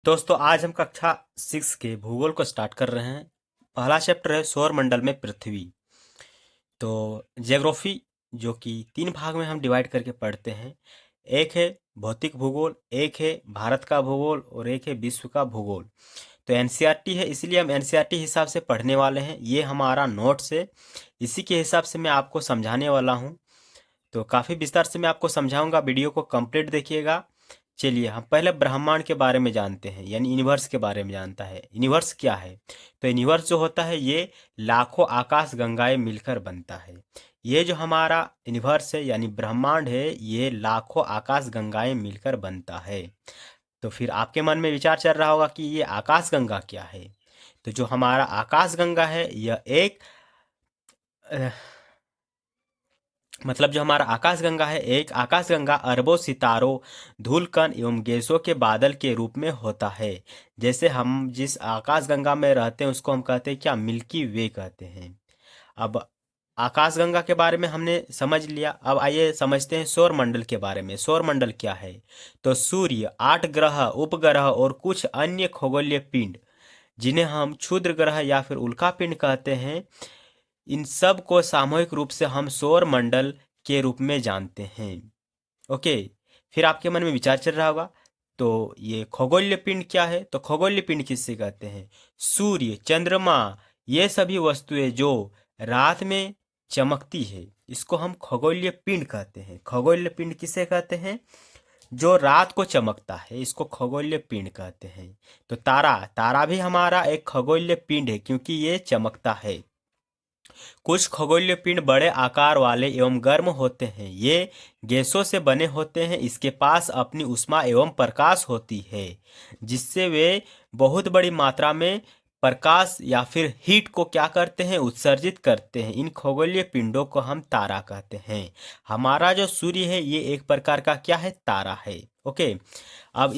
दोस्तों आज हम कक्षा 6 के भूगोल को स्टार्ट कर रहे हैं। पहला चैप्टर है सौर मंडल में पृथ्वी। तो ज्योग्राफी जो कि 3 भाग में हम डिवाइड करके पढ़ते हैं। एक है भौतिक भूगोल, एक है भारत का भूगोल और एक है विश्व का भूगोल। तो एनसीईआरटी है, इसलिए हम एनसीईआरटी हिसाब से पढ़ने वाले हैं। ये हमारा नोट्स है, इसी के हिसाब से मैं आपको समझाने वाला हूँ। तो काफ़ी विस्तार से मैं आपको समझाऊंगा, वीडियो को कंप्लीट देखिएगा। चलिए हम पहले ब्रह्मांड के बारे में जानते हैं, यानी यूनिवर्स के बारे में जानता है। यूनिवर्स क्या है? तो यूनिवर्स जो होता है ये लाखों आकाश गंगाएं मिलकर बनता है। ये जो हमारा यूनिवर्स है यानी ब्रह्मांड है, ये लाखों आकाश गंगाएं मिलकर बनता है। तो फिर आपके मन में विचार चल रहा होगा कि ये आकाश गंगा क्या है। तो जो हमारा आकाश गंगा है यह एक मतलब जो हमारा आकाशगंगा है, एक आकाशगंगा अरबों सितारों, धूलकण एवं गैसों के बादल के रूप में होता है। जैसे हम जिस आकाशगंगा में रहते हैं उसको हम कहते हैं क्या? मिल्की वे कहते हैं। अब आकाशगंगा के बारे में हमने समझ लिया, अब आइए समझते हैं सौर मंडल के बारे में। सौर मंडल क्या है? तो सूर्य, 8 ग्रह, उपग्रह और कुछ अन्य खगोलीय पिंड, जिन्हें हम क्षुद्र ग्रह या फिर उल्का पिंड कहते हैं, इन सब को सामूहिक रूप से हम सौर मंडल के रूप में जानते हैं। ओके, फिर आपके मन में विचार चल रहा होगा तो ये खगोलीय पिंड क्या है? तो खगोलीय पिंड किससे कहते हैं? सूर्य, चंद्रमा, ये सभी वस्तुएं जो रात में चमकती है, इसको हम खगोलीय पिंड कहते हैं। खगोलीय पिंड किसे कहते हैं? जो रात को चमकता है, इसको खगोलीय पिंड कहते हैं। तो तारा, तारा भी हमारा एक खगोलीय पिंड है क्योंकि ये चमकता है। कुछ खगोलीय पिंड बड़े आकार वाले एवं गर्म होते हैं। ये गैसों से बने होते हैं। इसके पास अपनी ऊष्मा एवं प्रकाश होती है, जिससे वे बहुत बड़ी मात्रा में प्रकाश या फिर हीट को क्या करते हैं? उत्सर्जित करते हैं। इन खगोलीय पिंडों को हम तारा कहते हैं। हमारा जो सूर्य है ये एक प्रकार का क्या है? तारा है। ओके, अब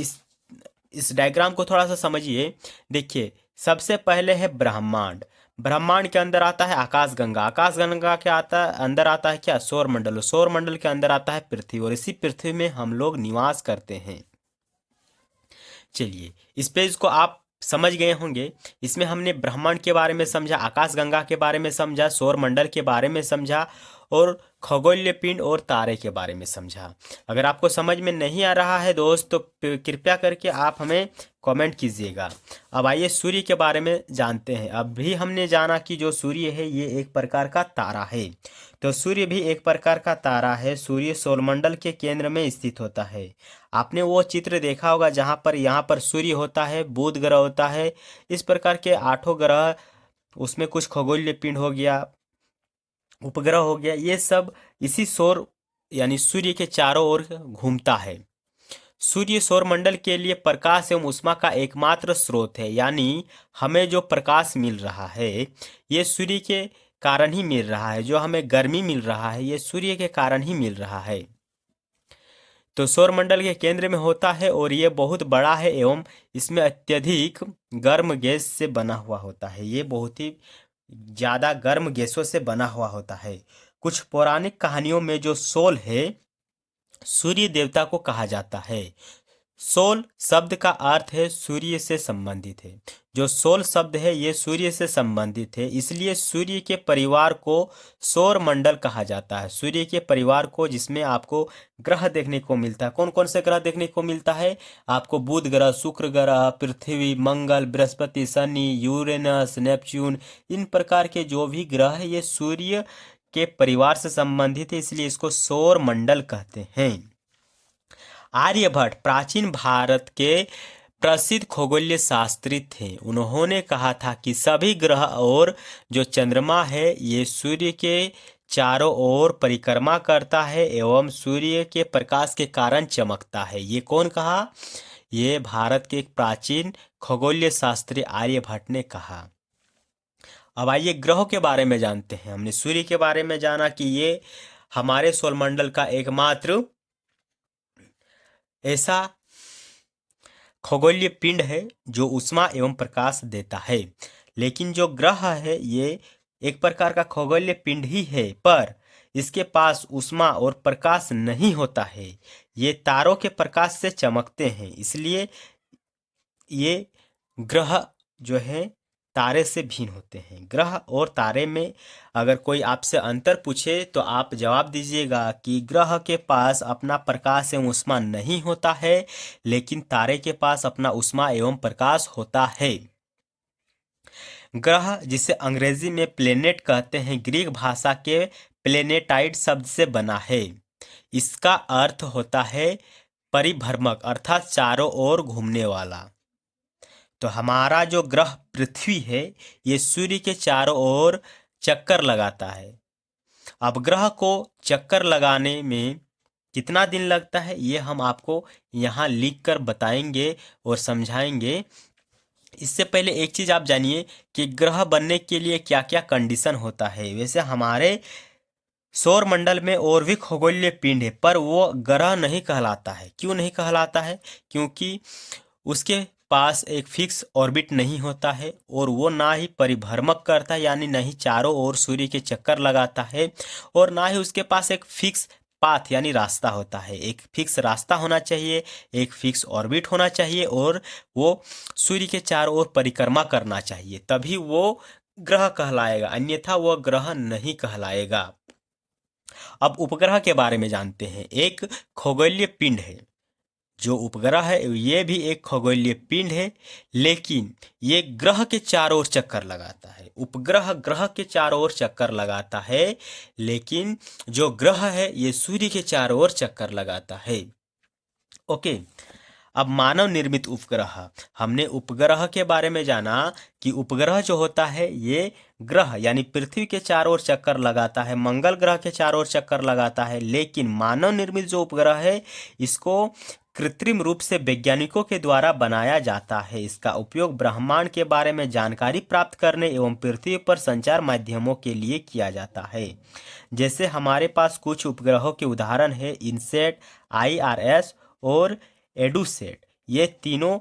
इस डायग्राम को थोड़ा सा समझिए। देखिए, सबसे पहले है ब्रह्मांड। ब्रह्मांड के अंदर आता है आकाशगंगा। आकाशगंगा के अंदर आता है क्या? सौर मंडल। सौर मंडल के अंदर आता है पृथ्वी, और इसी पृथ्वी में हम लोग निवास करते हैं। चलिए, इस पेज को आप समझ गए होंगे। इसमें हमने ब्रह्मांड के बारे में समझा, आकाशगंगा के बारे में समझा, सौर मंडल के बारे में समझा और खगोलीय पिंड और तारे के बारे में समझा। अगर आपको समझ में नहीं आ रहा है दोस्त तो कृपया करके आप हमें कमेंट कीजिएगा। अब आइए सूर्य के बारे में जानते हैं। अब भी हमने जाना कि जो सूर्य है ये एक प्रकार का तारा है। तो सूर्य भी एक प्रकार का तारा है। सूर्य सौरमंडल के केंद्र में स्थित होता है। आपने वो चित्र देखा होगा जहाँ पर यहाँ पर सूर्य होता है, बुध ग्रह होता है, इस प्रकार के 8 ग्रह, उसमें कुछ खगोलीय पिंड हो गया, उपग्रह हो गया, ये सब इसी सौर यानी सूर्य के चारों ओर घूमता है। सूर्य सौरमंडल के लिए प्रकाश एवं ऊष्मा का एकमात्र स्रोत है। यानी हमें जो प्रकाश मिल रहा है ये सूर्य के कारण ही मिल रहा है। जो हमें गर्मी मिल रहा है ये सूर्य के कारण ही मिल रहा है। तो सौरमंडल के केंद्र में होता है और ये बहुत बड़ा है एवं इसमें अत्यधिक गर्म गैस से बना हुआ होता है। ये बहुत ही ज़्यादा गर्म गैसों से बना हुआ होता है। कुछ पौराणिक कहानियों में जो सोल है, सूर्य देवता को कहा जाता है। सोल शब्द का अर्थ है सूर्य से संबंधित है। जो सोल शब्द है ये सूर्य से संबंधित है, इसलिए सूर्य के परिवार को सौर मंडल कहा जाता है। सूर्य के परिवार को, जिसमें आपको ग्रह देखने को मिलता है। कौन कौन से ग्रह देखने को मिलता है आपको? बुध ग्रह, शुक्र ग्रह, पृथ्वी, मंगल, बृहस्पति, शनि, यूरेनस, नेपच्यून, इन प्रकार के जो भी ग्रह है ये सूर्य के परिवार से संबंधित है, इसलिए इसको सौर मंडल कहते हैं। आर्यभट्ट प्राचीन भारत के प्रसिद्ध खगोलीय शास्त्री थे। उन्होंने कहा था कि सभी ग्रह और जो चंद्रमा है ये सूर्य के चारों ओर परिक्रमा करता है एवं सूर्य के प्रकाश के कारण चमकता है। ये कौन कहा? ये भारत के एक प्राचीन खगोलीय शास्त्री आर्यभट्ट ने कहा। अब आइए ग्रहों के बारे में जानते हैं। हमने सूर्य के बारे में जाना कि ये हमारे सौरमंडल का एकमात्र ऐसा खगोलीय पिंड है जो ऊष्मा एवं प्रकाश देता है। लेकिन जो ग्रह है ये एक प्रकार का खगोलीय पिंड ही है, पर इसके पास ऊष्मा और प्रकाश नहीं होता है। ये तारों के प्रकाश से चमकते हैं, इसलिए ये ग्रह जो है तारे से भिन्न होते हैं। ग्रह और तारे में अगर कोई आपसे अंतर पूछे तो आप जवाब दीजिएगा कि ग्रह के पास अपना प्रकाश एवं ऊष्मा नहीं होता है, लेकिन तारे के पास अपना ऊष्मा एवं प्रकाश होता है। ग्रह, जिसे अंग्रेजी में प्लेनेट कहते हैं, ग्रीक भाषा के प्लेनेटाइड शब्द से बना है। इसका अर्थ होता है परिभ्रमक, अर्थात चारों ओर घूमने वाला। तो हमारा जो ग्रह पृथ्वी है ये सूर्य के चारों ओर चक्कर लगाता है। अब ग्रह को चक्कर लगाने में कितना दिन लगता है ये हम आपको यहाँ लिख कर बताएंगे और समझाएंगे। इससे पहले एक चीज़ आप जानिए कि ग्रह बनने के लिए क्या क्या कंडीशन होता है। वैसे हमारे सौर मंडल में और भी खगोलीय पिंड है, पर वो ग्रह नहीं कहलाता है। क्यों नहीं कहलाता है? क्योंकि उसके पास एक फिक्स ऑर्बिट नहीं होता है और वो ना ही परिभ्रमक करता है, यानी नहीं चारों ओर सूर्य के चक्कर लगाता है, और ना ही उसके पास एक फिक्स पाथ यानी रास्ता होता है। एक फिक्स रास्ता होना चाहिए, एक फिक्स ऑर्बिट होना चाहिए, और वो सूर्य के चारों ओर परिक्रमा करना चाहिए, तभी वो ग्रह कहलाएगा, अन्यथा वो ग्रह नहीं कहलाएगा। अब उपग्रह के बारे में जानते हैं। एक खगोलीय पिंड है, जो उपग्रह है ये भी एक खगोलीय पिंड है, लेकिन ये ग्रह के चारों ओर चक्कर लगाता है। उपग्रह ग्रह के चारों ओर चक्कर लगाता है, लेकिन जो ग्रह है ये सूर्य के चारों ओर चक्कर लगाता है। ओके, अब मानव निर्मित उपग्रह। हमने उपग्रह के बारे में जाना कि उपग्रह जो होता है ये ग्रह यानी पृथ्वी के चारों ओर चक्कर लगाता है, मंगल ग्रह के चारों ओर चक्कर लगाता है। लेकिन मानव निर्मित जो उपग्रह है इसको कृत्रिम रूप से वैज्ञानिकों के द्वारा बनाया जाता है। इसका उपयोग ब्रह्मांड के बारे में जानकारी प्राप्त करने एवं पृथ्वी पर संचार माध्यमों के लिए किया जाता है। जैसे हमारे पास कुछ उपग्रहों के उदाहरण है इनसेट, IRS और एडुसेट। ये तीनों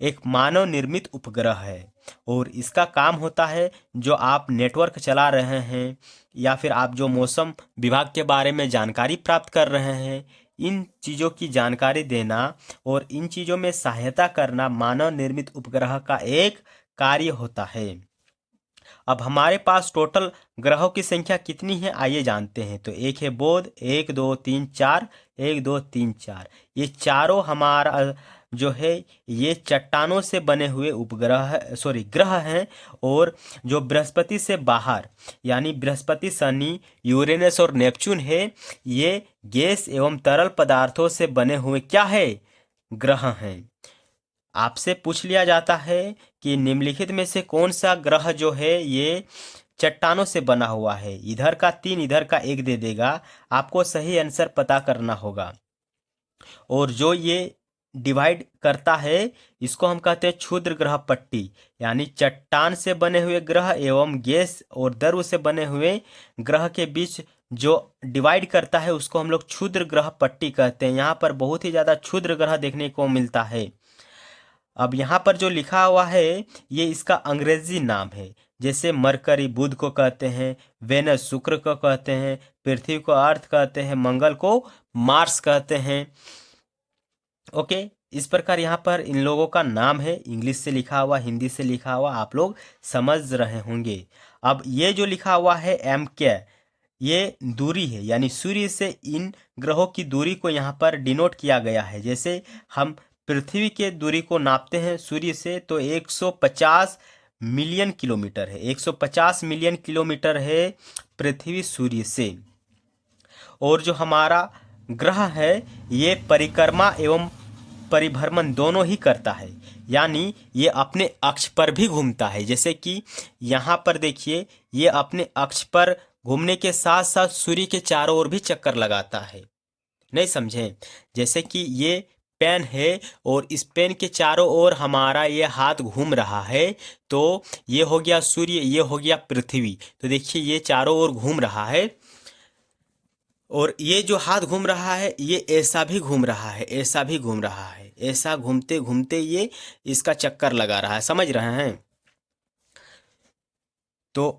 एक मानव निर्मित उपग्रह है और इसका काम होता है जो आप नेटवर्क चला रहे हैं या फिर आप जो मौसम विभाग के बारे में जानकारी प्राप्त कर रहे हैं, इन चीज़ों की जानकारी देना और इन चीज़ों में सहायता करना मानव निर्मित उपग्रह का एक कार्य होता है। अब हमारे पास टोटल ग्रहों की संख्या कितनी है आइए जानते हैं। तो एक है बुध, 1 2 3 4, 1 2 3 4। ये चारों हमारा जो है ये चट्टानों से बने हुए ग्रह हैं। और जो बृहस्पति से बाहर यानी बृहस्पति, शनि, यूरेनस और नेपच्यून है, ये गैस एवं तरल पदार्थों से बने हुए क्या है? ग्रह हैं। आपसे पूछ लिया जाता है कि निम्नलिखित में से कौन सा ग्रह जो है ये चट्टानों से बना हुआ है। इधर का 3 इधर का 1 दे देगा, आपको सही आंसर पता करना होगा। और जो ये डिवाइड करता है इसको हम कहते हैं क्षुद्र ग्रह पट्टी, यानी चट्टान से बने हुए ग्रह एवं गैस और द्रव से बने हुए ग्रह के बीच जो डिवाइड करता है उसको हम लोग क्षुद्र ग्रह पट्टी कहते हैं। यहाँ पर बहुत ही ज़्यादा क्षुद्र ग्रह देखने को मिलता है। अब यहाँ पर जो लिखा हुआ है ये इसका अंग्रेजी नाम है। जैसे मरकरी बुध को कहते हैं, वेनस शुक्र को कहते हैं, पृथ्वी को अर्थ कहते हैं, मंगल को मार्स कहते हैं। ओके, इस प्रकार यहाँ पर इन लोगों का नाम है, इंग्लिश से लिखा हुआ, हिंदी से लिखा हुआ, आप लोग समझ रहे होंगे। अब ये जो लिखा हुआ है MK, ये दूरी है, यानी सूर्य से इन ग्रहों की दूरी को यहाँ पर डिनोट किया गया है। जैसे हम पृथ्वी के दूरी को नापते हैं सूर्य से तो 150 मिलियन किलोमीटर है, 150 मिलियन किलोमीटर है पृथ्वी सूर्य से। और जो हमारा ग्रह है ये परिक्रमा एवं परिभ्रमण दोनों ही करता है, यानी ये अपने अक्ष पर भी घूमता है। जैसे कि यहाँ पर देखिए ये अपने अक्ष पर घूमने के साथ साथ सूर्य के चारों ओर भी चक्कर लगाता है। नहीं समझे? जैसे कि ये पेन है और इस पेन के चारों ओर हमारा ये हाथ घूम रहा है, तो ये हो गया सूर्य, ये हो गया पृथ्वी। तो देखिए ये चारों ओर घूम रहा है और ये जो हाथ घूम रहा है ये ऐसा भी घूम रहा है, ऐसा भी घूम रहा है, ऐसा घूमते घूमते ये इसका चक्कर लगा रहा है। समझ रहे हैं? तो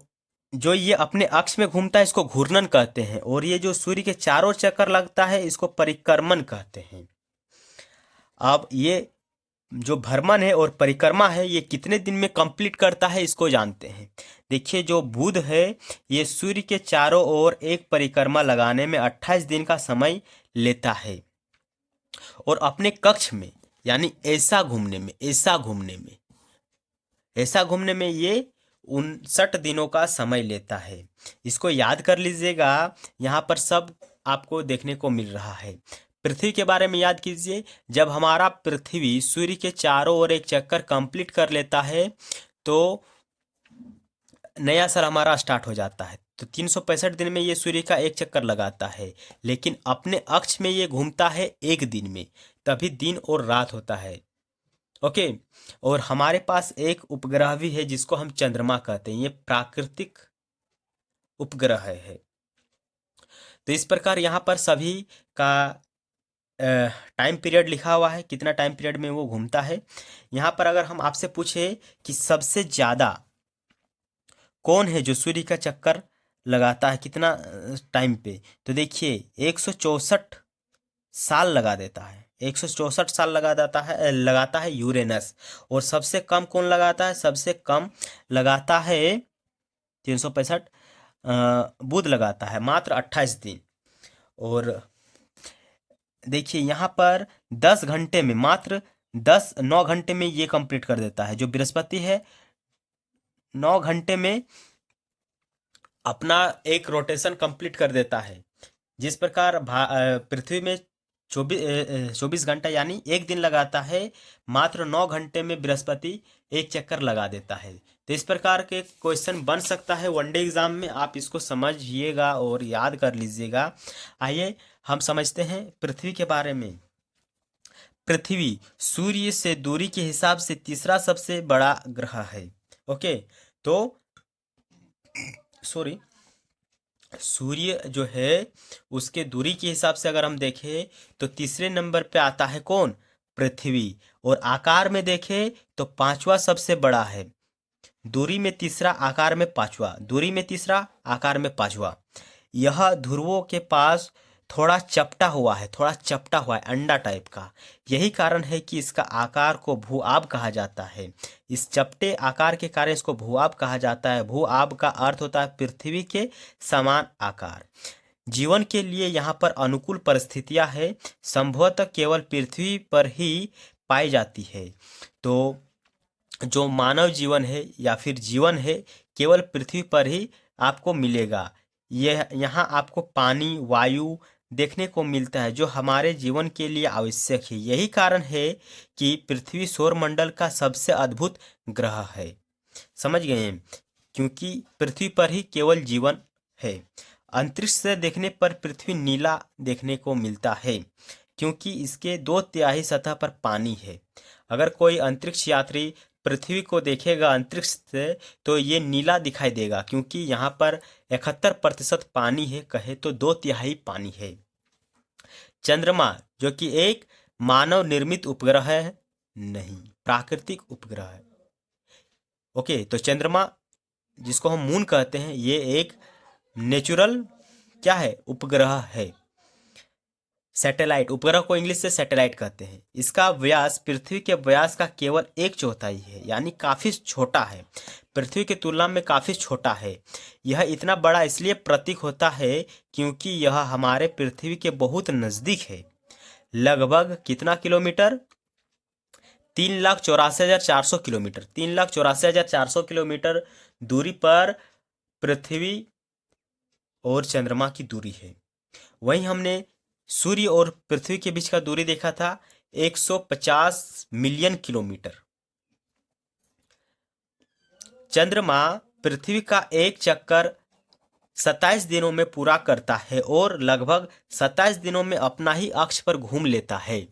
जो ये अपने अक्ष में घूमता है इसको घूर्णन कहते हैं, और ये जो सूर्य के चारों ओर चक्कर लगता है इसको परिक्रमण कहते हैं। अब ये जो भ्रमण है और परिक्रमा है ये कितने दिन में कंप्लीट करता है इसको जानते हैं। देखिए जो बुध है ये सूर्य के चारों ओर एक परिक्रमा लगाने में 28 दिन का समय लेता है और अपने कक्ष में यानी ऐसा घूमने में ये 59 दिनों का समय लेता है। इसको याद कर लीजिएगा, यहाँ पर सब आपको देखने को मिल रहा है। पृथ्वी के बारे में याद कीजिए, जब हमारा पृथ्वी सूर्य के चारों ओर एक चक्कर कंप्लीट कर लेता है तो नया साल हमारा स्टार्ट हो जाता है। तो 365 दिन में ये सूर्य का एक चक्कर लगाता है, लेकिन अपने अक्ष में ये घूमता है एक दिन में, तभी दिन और रात होता है। ओके। और हमारे पास एक उपग्रह भी है जिसको हम चंद्रमा कहते हैं, ये प्राकृतिक उपग्रह है। तो इस प्रकार यहाँ पर सभी का टाइम पीरियड लिखा हुआ है, कितना टाइम पीरियड में वो घूमता है। यहाँ पर अगर हम आपसे पूछे कि सबसे ज़्यादा कौन है जो सूर्य का चक्कर लगाता है कितना टाइम पे, तो देखिए 164 साल लगा देता है। 164 साल लगाता है यूरेनस। और सबसे कम कौन लगाता है? सबसे कम लगाता है 365 बुध लगाता है, मात्र 28 दिन। और देखिए यहाँ पर 10 घंटे में, मात्र 9 घंटे में ये कंप्लीट कर देता है। जो बृहस्पति है 9 घंटे में अपना एक रोटेशन कंप्लीट कर देता है। जिस प्रकार पृथ्वी में 24 घंटा यानी एक दिन लगाता है, मात्र 9 घंटे में बृहस्पति एक चक्कर लगा देता है। तो इस प्रकार के क्वेश्चन बन सकता है वनडे एग्जाम में, आप इसको समझिएगा और याद कर लीजिएगा। आइए हम समझते हैं पृथ्वी के बारे में। पृथ्वी सूर्य से दूरी के हिसाब से तीसरा सबसे बड़ा ग्रह है। ओके, तो सूर्य जो है उसके दूरी के हिसाब से अगर हम देखें तो तीसरे नंबर पे आता है कौन? पृथ्वी। और आकार में देखें तो पांचवा सबसे बड़ा है। दूरी में तीसरा, आकार में पांचवा। दूरी में तीसरा, आकार में पांचवा। यह ध्रुवों के पास थोड़ा चपटा हुआ है, अंडा टाइप का। यही कारण है कि इसका आकार को भूआब कहा जाता है। इस चपटे आकार के कारण इसको भूआब कहा जाता है। भूआब का अर्थ होता है पृथ्वी के समान आकार। जीवन के लिए यहाँ पर अनुकूल परिस्थितियाँ है, संभवतः केवल पृथ्वी पर ही पाई जाती है। तो जो मानव जीवन है या फिर जीवन है केवल पृथ्वी पर ही आपको मिलेगा। यह यहाँ आपको पानी, वायु देखने को मिलता है जो हमारे जीवन के लिए आवश्यक है। यही कारण है कि पृथ्वी सौरमंडल का सबसे अद्भुत ग्रह है। समझ गए हैं? क्योंकि पृथ्वी पर ही केवल जीवन है। अंतरिक्ष से देखने पर पृथ्वी नीला देखने को मिलता है क्योंकि इसके 2/3 सतह पर पानी है। अगर कोई अंतरिक्ष यात्री पृथ्वी को देखेगा अंतरिक्ष से तो ये नीला दिखाई देगा, क्योंकि यहाँ पर 71% पानी है, कहे तो 2/3 पानी है। चंद्रमा जो कि एक मानव निर्मित उपग्रह है, नहीं, प्राकृतिक उपग्रह है। ओके, तो चंद्रमा जिसको हम मून कहते हैं ये एक नेचुरल क्या है? उपग्रह है। सैटेलाइट, उपग्रह को इंग्लिश से सैटेलाइट कहते हैं। इसका व्यास पृथ्वी के व्यास का केवल 1/4 है, यानी काफ़ी छोटा है। पृथ्वी की तुलना में काफ़ी छोटा है। यह इतना बड़ा इसलिए प्रतीक होता है क्योंकि यह हमारे पृथ्वी के बहुत नज़दीक है। लगभग कितना किलोमीटर? 3,84,400 किलोमीटर। 3,84,400 किलोमीटर दूरी पर पृथ्वी और चंद्रमा की दूरी है। वहीं हमने सूर्य और पृथ्वी के बीच का दूरी देखा था 150 मिलियन किलोमीटर। चंद्रमा पृथ्वी का एक चक्कर 27 दिनों में पूरा करता है और लगभग 27 दिनों में अपना ही अक्ष पर घूम लेता है।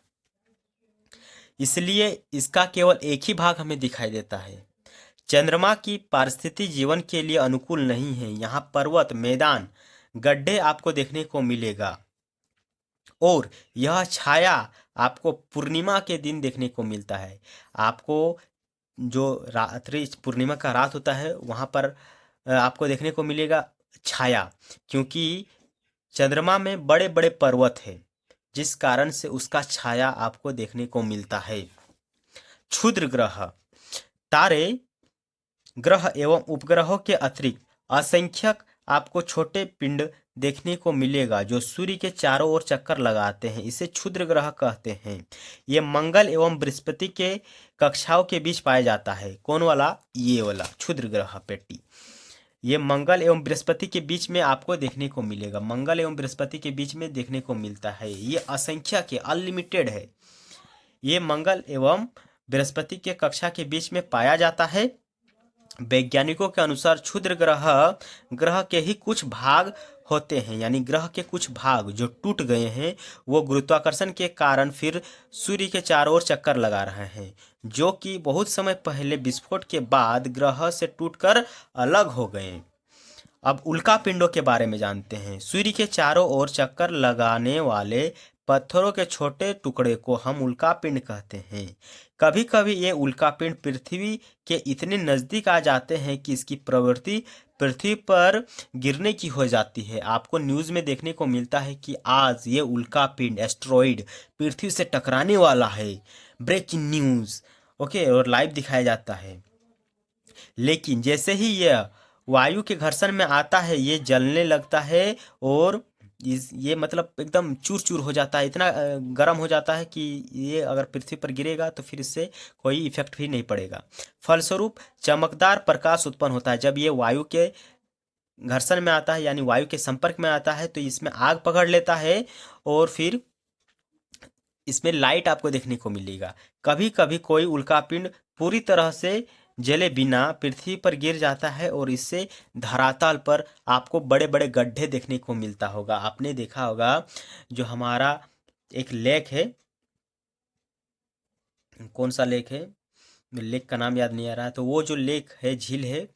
इसलिए इसका केवल एक ही भाग हमें दिखाई देता है। चंद्रमा की परिस्थिति जीवन के लिए अनुकूल नहीं है। यहाँ पर्वत, मैदान, गड्ढे आपको देखने को मिलेगा और यह छाया आपको पूर्णिमा के दिन देखने को मिलता है। आपको जो रात्रि पूर्णिमा का रात होता है वहाँ पर आपको देखने को मिलेगा छाया, क्योंकि चंद्रमा में बड़े बड़े पर्वत हैं जिस कारण से उसका छाया आपको देखने को मिलता है। क्षुद्र ग्रह। तारे, ग्रह एवं उपग्रहों के अतिरिक्त असंख्यक आपको छोटे पिंड देखने को मिलेगा जो सूर्य के चारों ओर चक्कर लगाते हैं। इसे क्षुद्र ग्रह कहते हैं। ये मंगल एवं बृहस्पति के कक्षाओं के बीच पाया जाता है। कौन वाला? ये वाला क्षुद्र ग्रह पेटी। ये मंगल एवं बृहस्पति के बीच में आपको देखने को मिलेगा। मंगल एवं बृहस्पति के बीच में देखने को मिलता है। ये असंख्यक है, अनलिमिटेड है। ये मंगल एवं बृहस्पति के कक्षा के बीच में पाया जाता है। वैज्ञानिकों के अनुसार क्षुद्र ग्रह के ही कुछ भाग होते हैं, यानी ग्रह के कुछ भाग जो टूट गए हैं वो गुरुत्वाकर्षण के कारण फिर सूर्य के चारों ओर चक्कर लगा रहे हैं, जो कि बहुत समय पहले विस्फोट के बाद ग्रह से टूटकर अलग हो गए। अब उल्का पिंडों के बारे में जानते हैं। सूर्य के चारों ओर चक्कर लगाने वाले पत्थरों के छोटे टुकड़े को हम उल्का पिंड कहते हैं। कभी कभी ये उल्का पिंड पृथ्वी के इतने नज़दीक आ जाते हैं कि इसकी प्रवृत्ति पृथ्वी पर गिरने की हो जाती है। आपको न्यूज़ में देखने को मिलता है कि आज ये उल्का पिंड एस्ट्रॉइड पृथ्वी से टकराने वाला है, ब्रेकिंग न्यूज़। ओके, और लाइव दिखाया जाता है। लेकिन जैसे ही यह वायु के घर्षण में आता है ये जलने लगता है और ये मतलब एकदम चूर चूर हो जाता है, इतना गर्म हो जाता है कि ये अगर पृथ्वी पर गिरेगा तो फिर इससे कोई इफेक्ट भी नहीं पड़ेगा। फलस्वरूप चमकदार प्रकाश उत्पन्न होता है। जब ये वायु के घर्षण में आता है यानी वायु के संपर्क में आता है तो इसमें आग पकड़ लेता है और फिर इसमें लाइट आपको देखने को मिलेगा। कभी कभी कोई उल्कापिंड पूरी तरह से जले बिना पृथ्वी पर गिर जाता है और इससे धरातल पर आपको बड़े बड़े गड्ढे देखने को मिलता होगा। आपने देखा होगा जो हमारा एक लेक है, कौन सा लेक है, लेक का नाम याद नहीं आ रहा है, तो वो जो लेक है, झील है,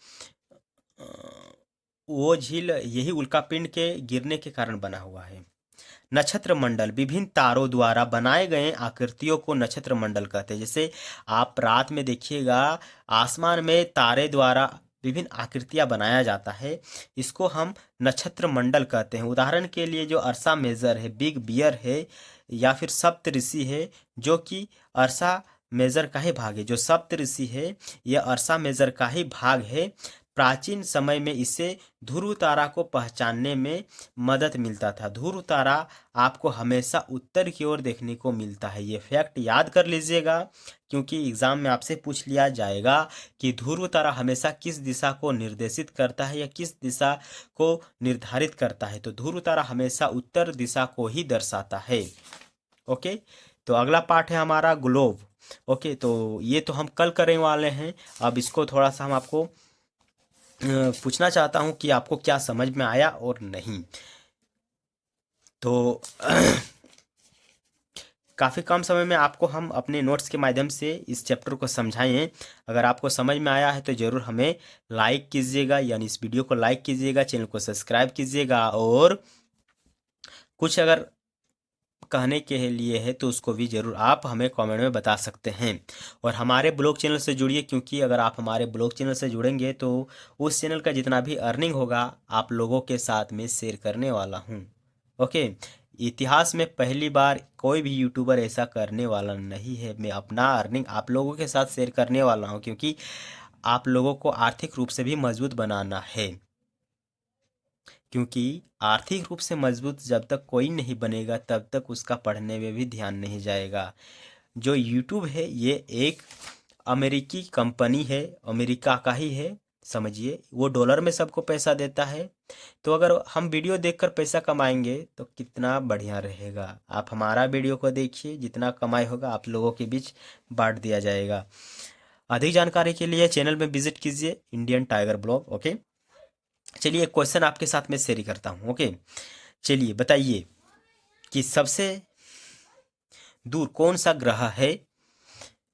वो झील यही उल्कापिंड के गिरने के कारण बना हुआ है। नक्षत्र मंडल, विभिन्न तारों द्वारा बनाए गए आकृतियों को नक्षत्र मंडल कहते हैं। जैसे आप रात में देखिएगा आसमान में तारे द्वारा विभिन्न आकृतियां बनाया जाता है, इसको हम नक्षत्र मंडल कहते हैं। उदाहरण के लिए जो अर्सा मेजर है, बिग बियर है या फिर सप्तऋषि है, जो कि अर्सा मेजर का ही भाग है। जो सप्तऋषि है यह अर्सा मेजर का ही भाग है। प्राचीन समय में इससे ध्रुव तारा को पहचानने में मदद मिलता था। ध्रुव तारा आपको हमेशा उत्तर की ओर देखने को मिलता है। ये फैक्ट याद कर लीजिएगा क्योंकि एग्जाम में आपसे पूछ लिया जाएगा कि ध्रुव तारा हमेशा किस दिशा को निर्देशित करता है या किस दिशा को निर्धारित करता है। तो ध्रुव तारा हमेशा उत्तर दिशा को ही दर्शाता है। ओके, तो अगला पार्ट है हमारा ग्लोब। ओके, तो ये तो हम कल करने वाले हैं। अब इसको थोड़ा सा हम आपको पूछना चाहता हूं कि आपको क्या समझ में आया और नहीं। तो काफ़ी कम समय में आपको हम अपने नोट्स के माध्यम से इस चैप्टर को समझाएं। अगर आपको समझ में आया है तो ज़रूर हमें लाइक कीजिएगा, यानी इस वीडियो को लाइक कीजिएगा, चैनल को सब्सक्राइब कीजिएगा और कुछ अगर कहने के लिए है तो उसको भी ज़रूर आप हमें कमेंट में बता सकते हैं। और हमारे ब्लॉग चैनल से जुड़िए, क्योंकि अगर आप हमारे ब्लॉग चैनल से जुड़ेंगे तो उस चैनल का जितना भी अर्निंग होगा आप लोगों के साथ में शेयर करने वाला हूं। ओके, इतिहास में पहली बार कोई भी यूट्यूबर ऐसा करने वाला नहीं है। मैं अपना अर्निंग आप लोगों के साथ शेयर करने वाला हूं, क्योंकि आप लोगों को आर्थिक रूप से भी मजबूत बनाना है। क्योंकि आर्थिक रूप से मजबूत जब तक कोई नहीं बनेगा तब तक उसका पढ़ने में भी ध्यान नहीं जाएगा। जो यूट्यूब है ये एक अमेरिकी कंपनी है, अमेरिका का ही है समझिए। वो डॉलर में सबको पैसा देता है। तो अगर हम वीडियो देखकर पैसा कमाएंगे तो कितना बढ़िया रहेगा। आप हमारा वीडियो को देखिए, जितना कमाई होगा आप लोगों के बीच बांट दिया जाएगा। अधिक जानकारी के लिए चैनल में विजिट कीजिए, इंडियन टाइगर ब्लॉग। ओके, चलिए एक क्वेश्चन आपके साथ में शेयर करता हूं। ओके, चलिए बताइए कि सबसे दूर कौन सा ग्रह है,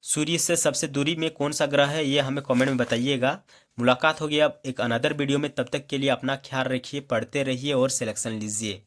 सूर्य से सबसे दूरी में कौन सा ग्रह है, ये हमें कमेंट में बताइएगा। मुलाकात होगी अब एक अनदर वीडियो में। तब तक के लिए अपना ख्याल रखिए, पढ़ते रहिए और सिलेक्शन लीजिए।